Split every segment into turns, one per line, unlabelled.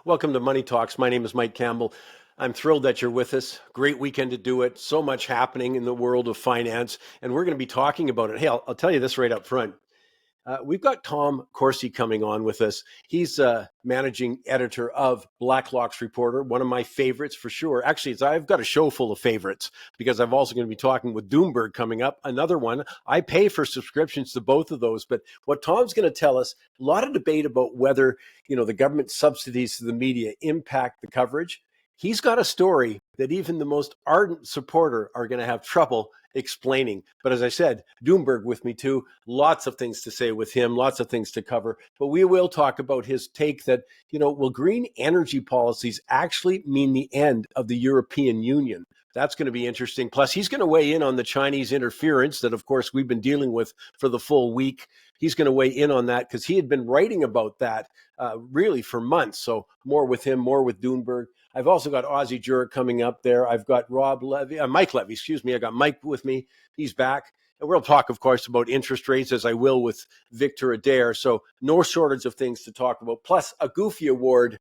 Welcome to Money Talks. My name is Mike Campbell. I'm thrilled that you're with us. Great weekend to do it. So much happening in the world of finance, and we're going to be talking about it. Hey, I'll tell you this right up front. We've got Tom Corsi coming on with us. He's managing editor of Blacklock's Reporter, one of my favorites for sure. Actually, I've got a show full of favorites because I'm also going to be talking with Doomberg coming up, another one. I pay for subscriptions to both of those, but what Tom's going to tell us, a lot of debate about whether, the government subsidies to the media impact the coverage. He's got a story that even the most ardent supporter are going to have trouble explaining. But as I said, Doomberg with me too. Lots of things to say with him, lots of things to cover. But we will talk about his take that, will green energy policies actually mean the end of the European Union? That's going to be interesting. Plus, he's going to weigh in on the Chinese interference that, of course, we've been dealing with for the full week. He's going to weigh in on that because he had been writing about that really for months. So more with him, more with Doomberg. I've also got Ozzie Jurek coming up there. I've got Mike Levy, excuse me. I got Mike with me. He's back. And we'll talk, of course, about interest rates as I will with Victor Adair. So no shortage of things to talk about. Plus a Goofy Award.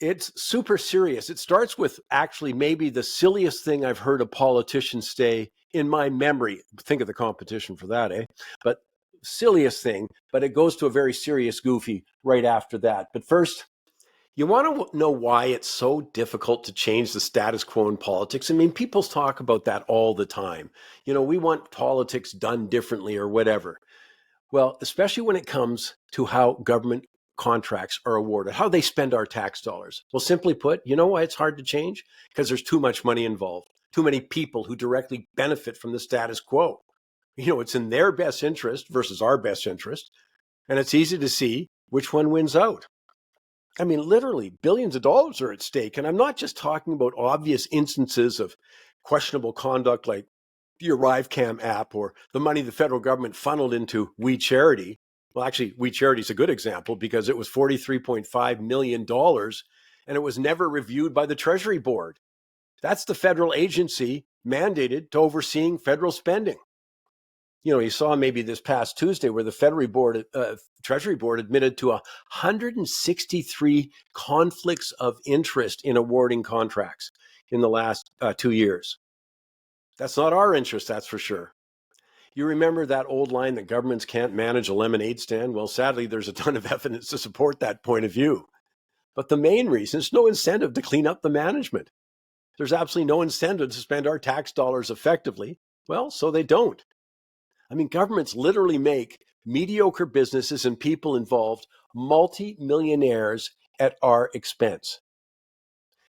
It's super serious. It starts with actually maybe the silliest thing I've heard a politician say in my memory. Think of the competition for that, eh? But silliest thing, but it goes to a very serious Goofy right after that. But first, you want to know why it's so difficult to change the status quo in politics? I mean, people talk about that all the time. We want politics done differently or whatever. Well, especially when it comes to how government contracts are awarded, how they spend our tax dollars. Well, simply put, you know why it's hard to change? Because there's too much money involved, too many people who directly benefit from the status quo. It's in their best interest versus our best interest. And it's easy to see which one wins out. I mean, literally, billions of dollars are at stake. And I'm not just talking about obvious instances of questionable conduct like the ArriveCam app or the money the federal government funneled into We Charity. Well, actually, We Charity is a good example because it was $43.5 million and it was never reviewed by the Treasury Board. That's the federal agency mandated to overseeing federal spending. You saw maybe this past Tuesday where the Treasury Board admitted to 163 conflicts of interest in awarding contracts in the last 2 years. That's not our interest, that's for sure. You remember that old line that governments can't manage a lemonade stand? Well, sadly, there's a ton of evidence to support that point of view. But the main reason is no incentive to clean up the management. There's absolutely no incentive to spend our tax dollars effectively. Well, so they don't. I mean, governments literally make mediocre businesses and people involved multi-millionaires at our expense.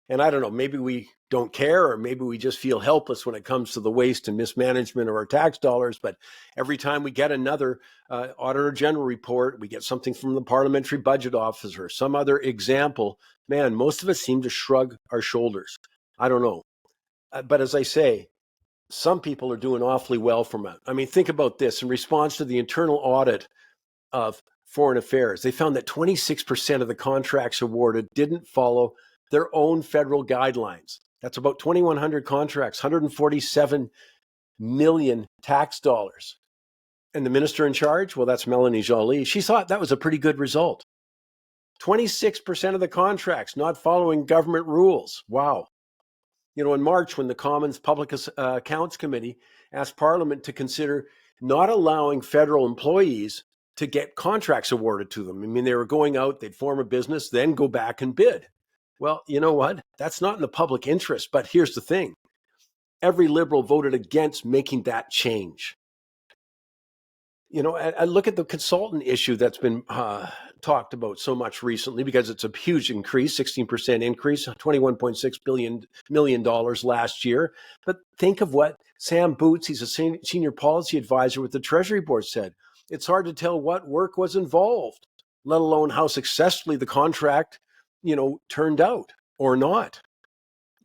And I don't know, maybe we don't care, or maybe we just feel helpless when it comes to the waste and mismanagement of our tax dollars. But every time we get another Auditor General report, we get something from the Parliamentary Budget Office or some other example, man, most of us seem to shrug our shoulders. I don't know. But as I say, some people are doing awfully well from it. I mean, think about this. In response to the internal audit of foreign affairs, they found that 26% of the contracts awarded didn't follow their own federal guidelines. That's about 2,100 contracts, 147 million tax dollars. And the minister in charge, well, that's Melanie Joly. She thought that was a pretty good result. 26% of the contracts not following government rules. Wow. In March, when the Commons Public Accounts Committee asked Parliament to consider not allowing federal employees to get contracts awarded to them. I mean, they were going out, they'd form a business, then go back and bid. Well, you know what? That's not in the public interest. But here's the thing. Every Liberal voted against making that change. I look at the consultant issue that's been talked about so much recently because it's a huge increase, 16% increase, $21.6 million last year. But think of what Sam Boots, he's a senior policy advisor with the Treasury Board, said. It's hard to tell what work was involved, let alone how successfully the contract, turned out or not.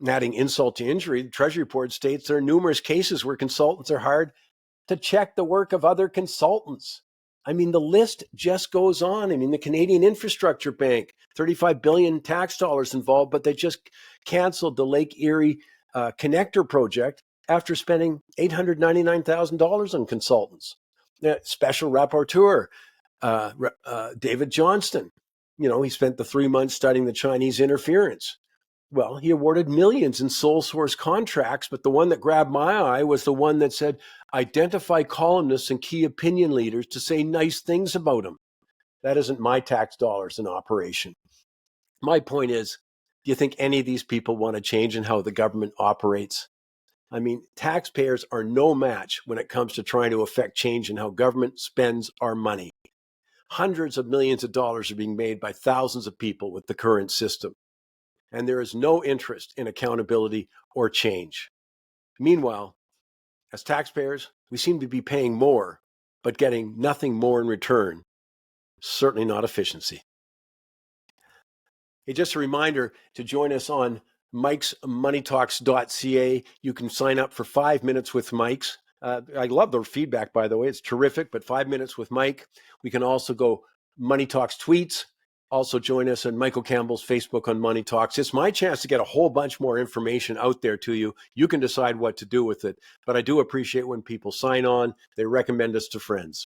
And adding insult to injury, the Treasury Board states there are numerous cases where consultants are hired to check the work of other consultants. I mean, the list just goes on. I mean, the Canadian Infrastructure Bank, 35 billion tax dollars involved, but they just canceled the Lake Erie Connector project after spending $899,000 on consultants. Special Rapporteur, David Johnston, He spent the 3 months studying the Chinese interference. Well, he awarded millions in sole source contracts, but the one that grabbed my eye was the one that said, identify columnists and key opinion leaders to say nice things about them. That isn't my tax dollars in operation. My point is, do you think any of these people want to change in how the government operates? I mean, taxpayers are no match when it comes to trying to affect change in how government spends our money. Hundreds of millions of dollars are being made by thousands of people with the current system, and there is no interest in accountability or change. Meanwhile, as taxpayers, we seem to be paying more, but getting nothing more in return. Certainly not efficiency. Hey, just a reminder to join us on Mike's moneytalks.ca. You can sign up for 5 minutes with Mike's. I love the feedback, by the way. It's terrific, but 5 minutes with Mike. We can also go Money Talks tweets. Also join us on Michael Campbell's Facebook on Money Talks. It's my chance to get a whole bunch more information out there to you. You can decide what to do with it. But I do appreciate when people sign on. They recommend us to friends.